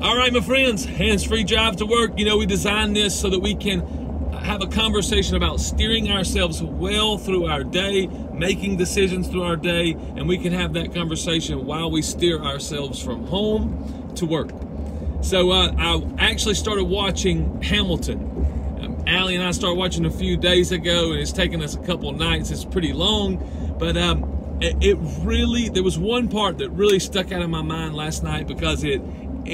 All right, my friends, hands-free drive to work. You know, we designed this so that we can have a conversation about steering ourselves well through our day, making decisions through our day, and we can have that conversation while we steer ourselves from home to work. So I actually started watching Hamilton. Allie and I started watching a few days ago, and it's taken us a couple of nights. It's pretty long, but there was one part that really stuck out in my mind last night because it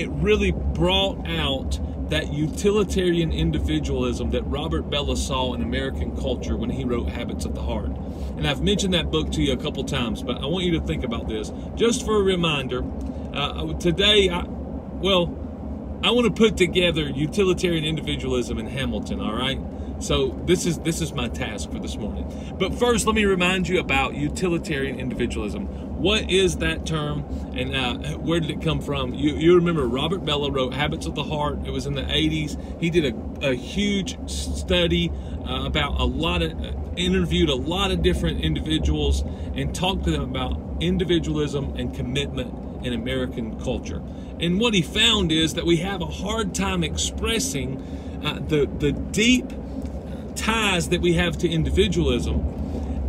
really brought out that utilitarian individualism that Robert Bellah saw in American culture when he wrote Habits of the Heart. And I've mentioned that book to you a couple times, but I want you to think about this. Just for a reminder, today, I want to put together utilitarian individualism in Hamilton, all right? So this is my task for this morning. But first, let me remind you about utilitarian individualism. What is that term, and where did it come from? You remember Robert Bellah wrote Habits of the Heart. It was in the 80s. He did a huge study about interviewed a lot of different individuals and talked to them about individualism and commitment in American culture. And what he found is that we have a hard time expressing the deep ties that we have to individualism,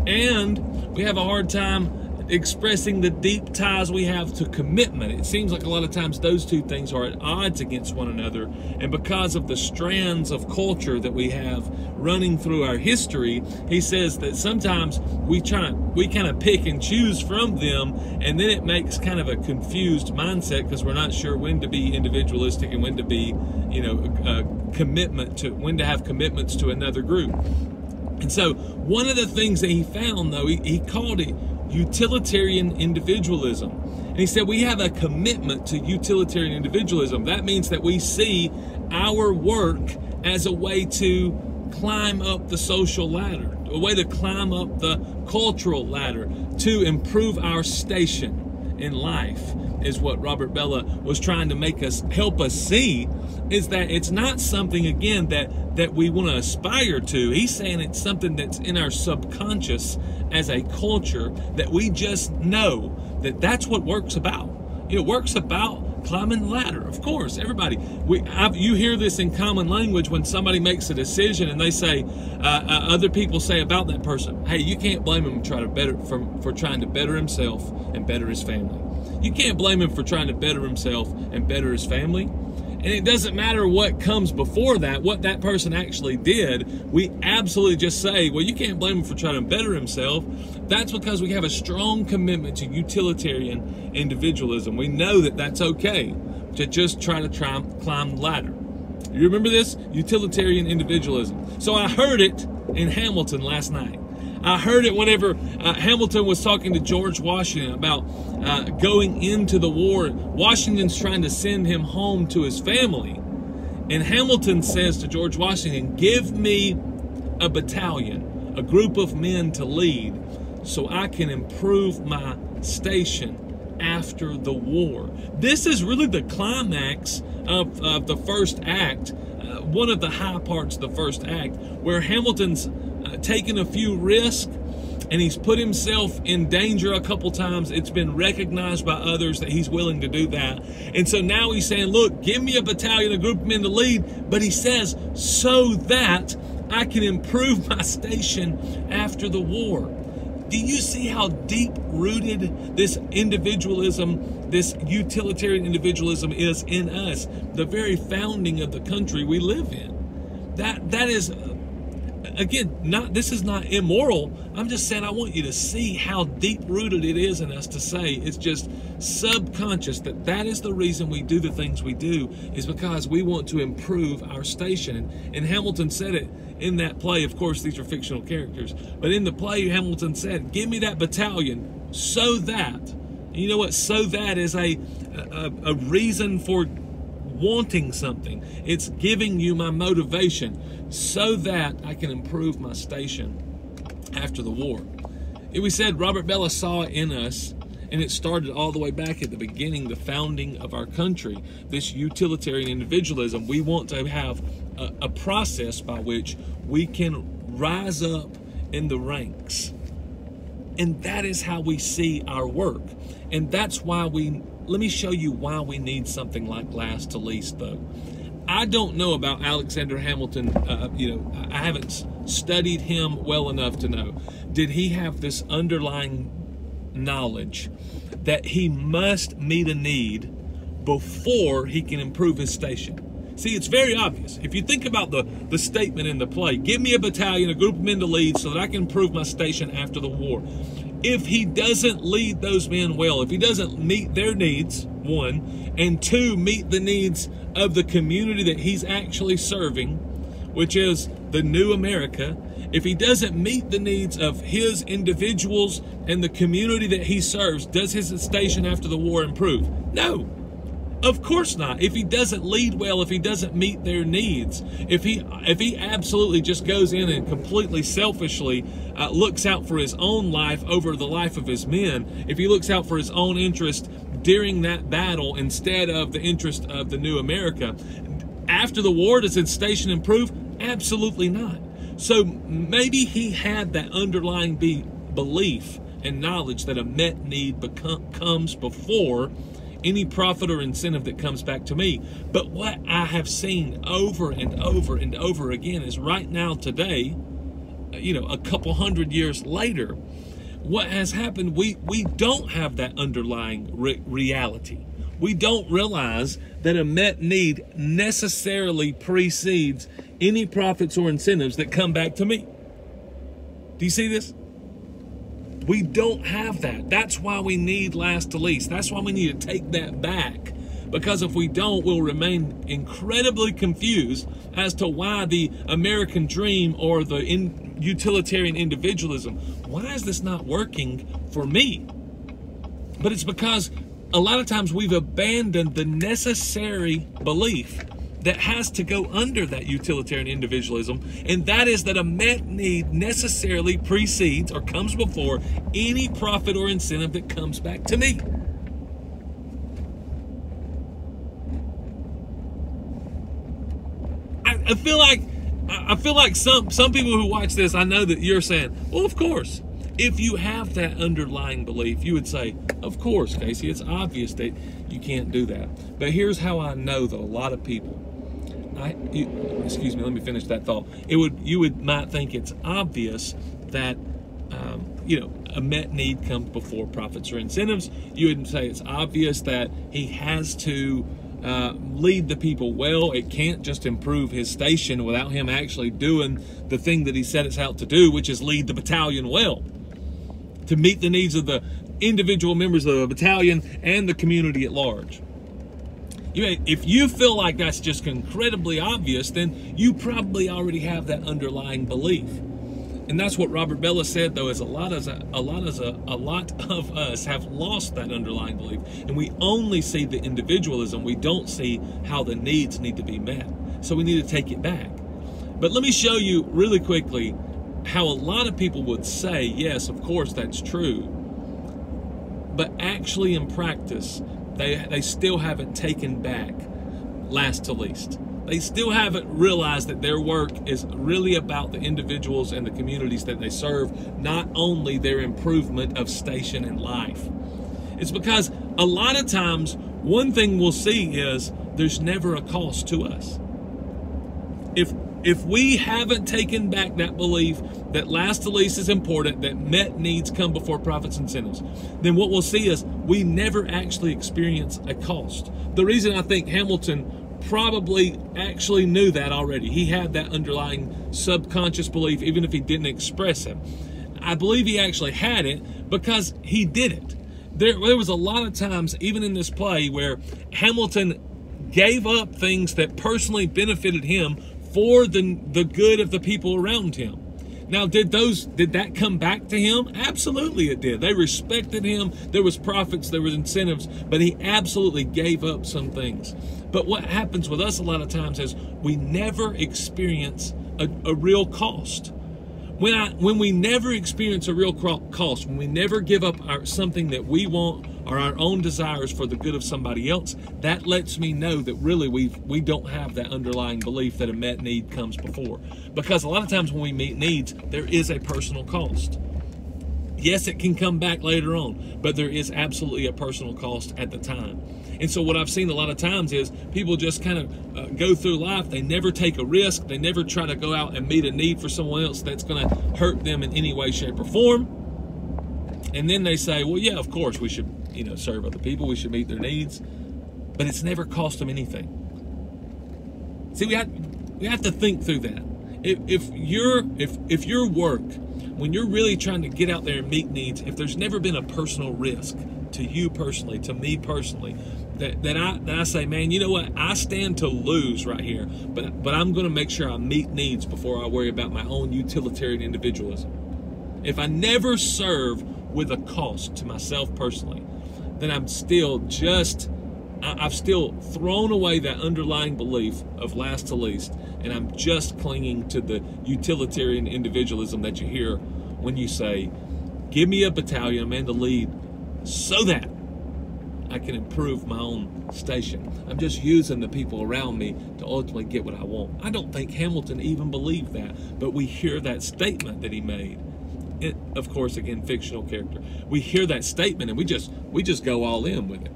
and we have a hard time expressing the deep ties we have to commitment. It seems like a lot of times those two things are at odds against one another, and because of the strands of culture that we have running through our history, he says that sometimes we kind of pick and choose from them, and then it makes kind of a confused mindset because we're not sure when to be individualistic and when to be, when to have commitments to another group. And so one of the things that he found, though, he called it utilitarian individualism. And he said we have a commitment to utilitarian individualism. That means that we see our work as a way to climb up the social ladder, a way to climb up the cultural ladder, to improve our station in life, is what Robert Bellah was trying to help us see, is that it's not something, again, that we want to aspire to. He's saying it's something that's in our subconscious as a culture, that we just know that that's what work's about. Work's about climbing the ladder. Of course, everybody. You hear this in common language when somebody makes a decision and they say, other people say about that person, hey, you can't blame him for trying to better himself and better his family. You can't blame him for trying to better himself and better his family. And it doesn't matter what comes before that, what that person actually did. We absolutely just say, well, you can't blame him for trying to better himself. That's because we have a strong commitment to utilitarian individualism. We know that that's okay to just try to climb the ladder. You remember this? Utilitarian individualism. So I heard it in Hamilton last night. I heard it whenever Hamilton was talking to George Washington about going into the war. Washington's trying to send him home to his family. And Hamilton says to George Washington, give me a battalion, a group of men to lead, so I can improve my station after the war. This is really the climax of the first act, one of the high parts of the first act, where Hamilton's taken a few risks, and he's put himself in danger a couple times. It's been recognized by others that he's willing to do that. And so now he's saying, look, give me a battalion, a group of men to lead. But he says, so that I can improve my station after the war. Do you see how deep-rooted this individualism, this utilitarian individualism is in us? The very founding of the country we live in. That is... Again, this is not immoral. I'm just saying I want you to see how deep-rooted it is in us to say it's just subconscious that is the reason we do the things we do, is because we want to improve our station. And Hamilton said it in that play. Of course, these are fictional characters. But in the play, Hamilton said, give me that battalion so that, and you know what, so that is a reason for wanting something. It's giving you my motivation so that I can improve my station after the war. We said Robert Bellah saw it in us, and it started all the way back at the beginning, the founding of our country, this utilitarian individualism. We want to have a process by which we can rise up in the ranks And that is how we see our work. And that's why let me show you why we need something like last to least, though. I don't know about Alexander Hamilton. I haven't studied him well enough to know. Did he have this underlying knowledge that he must meet a need before he can improve his station? See, it's very obvious. If you think about the statement in the play, give me a battalion, a group of men to lead so that I can improve my station after the war. If he doesn't lead those men well, if he doesn't meet their needs, one, and two, meet the needs of the community that he's actually serving, which is the new America, if he doesn't meet the needs of his individuals and the community that he serves, does his station after the war improve? No. Of course not. If he doesn't lead well, if he doesn't meet their needs, if he absolutely just goes in and completely selfishly looks out for his own life over the life of his men, if he looks out for his own interest during that battle instead of the interest of the new America, after the war, does his station improve? Absolutely not. So maybe he had that underlying belief and knowledge that a met need comes before any profit or incentive that comes back to me. But what I have seen over and over and over again is right now today, a couple hundred years later, what has happened, we don't have that underlying reality. We don't realize that a met need necessarily precedes any profits or incentives that come back to me. Do you see this? We don't have that. That's why we need last to least. That's why we need to take that back. Because if we don't, we'll remain incredibly confused as to why the American dream or the utilitarian individualism, why is this not working for me? But it's because a lot of times we've abandoned the necessary belief that has to go under that utilitarian individualism, and that is that a met need necessarily precedes or comes before any profit or incentive that comes back to me. I feel like some people who watch this, I know that you're saying, well, of course. If you have that underlying belief, you would say, of course, Casey, it's obvious that you can't do that. But here's how I know that a lot of people, excuse me, let me finish that thought. You might think it's obvious that, a met need comes before profits or incentives. You would say it's obvious that he has to lead the people well. It can't just improve his station without him actually doing the thing that he set us out to do, which is lead the battalion well, to meet the needs of the individual members of the battalion and the community at large. If you feel like that's just incredibly obvious, then you probably already have that underlying belief. And that's what Robert Bellis said, though, is a lot of us have lost that underlying belief, and we only see the individualism. We don't see how the needs need to be met. So we need to take it back. But let me show you really quickly how a lot of people would say, yes, of course, that's true. But actually in practice, they still haven't taken back last to least. They still haven't realized that their work is really about the individuals and the communities that they serve, not only their improvement of station and life. It's because a lot of times, one thing we'll see is there's never a cost to us. If we haven't taken back that belief that last to least is important, that met needs come before profits and incentives, then what we'll see is we never actually experience a cost. The reason I think Hamilton probably actually knew that already, he had that underlying subconscious belief, even if he didn't express it. I believe he actually had it because he did it. There was a lot of times, even in this play, where Hamilton gave up things that personally benefited him for the good of the people around him. Now, did that come back to him? Absolutely it did. They respected him. There was profits, there was incentives, but he absolutely gave up some things. But what happens with us a lot of times is we never experience a real cost. When we never experience a real cost, when we never give up something that we want or our own desires for the good of somebody else, that lets me know that really we don't have that underlying belief that a met need comes before. Because a lot of times when we meet needs, there is a personal cost. Yes, it can come back later on, but there is absolutely a personal cost at the time. And so what I've seen a lot of times is people just kind of go through life. They never take a risk. They never try to go out and meet a need for someone else that's going to hurt them in any way, shape, or form. And then they say, well, yeah, of course we should, serve other people. We should meet their needs. But it's never cost them anything. See, we have to think through that. If your work, when you're really trying to get out there and meet needs, if there's never been a personal risk to you personally, to me personally, that I say, man, you know what? I stand to lose right here, but I'm going to make sure I meet needs before I worry about my own utilitarian individualism. If I never serve with a cost to myself personally, then I've still thrown away that underlying belief of last to least, and I'm just clinging to the utilitarian individualism that you hear when you say, give me a battalion, a man to lead, so that I can improve my own station. I'm just using the people around me to ultimately get what I want. I don't think Hamilton even believed that, but we hear that statement that he made. It, of course, again, fictional character. We hear that statement and we just go all in with it.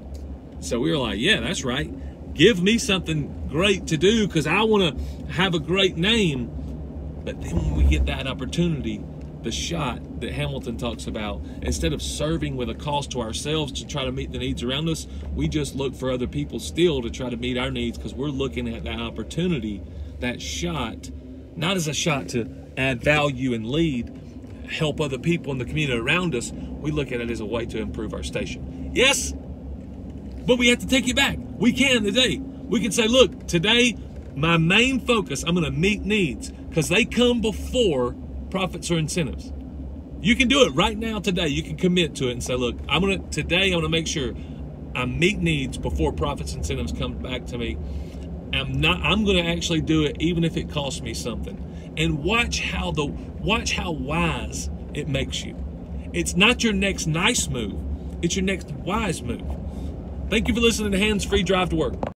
So we were like, yeah, that's right. Give me something great to do because I want to have a great name. But then when we get that opportunity, the shot that Hamilton talks about, instead of serving with a cost to ourselves to try to meet the needs around us, we just look for other people still to try to meet our needs because we're looking at that opportunity, that shot, not as a shot to add value and lead, help other people in the community around us. We look at it as a way to improve our station. Yes, but we have to take it back. We can today. We can say, look, today, my main focus, I'm going to meet needs because they come before profits or incentives. You can do it right now today. You can commit to it and say, look, today I'm going to make sure I meet needs before profits and incentives come back to me. I'm going to actually do it even if it costs me something. And watch how wise it makes you. It's not your next nice move. It's your next wise move. Thank you for listening to Hands Free Drive to Work.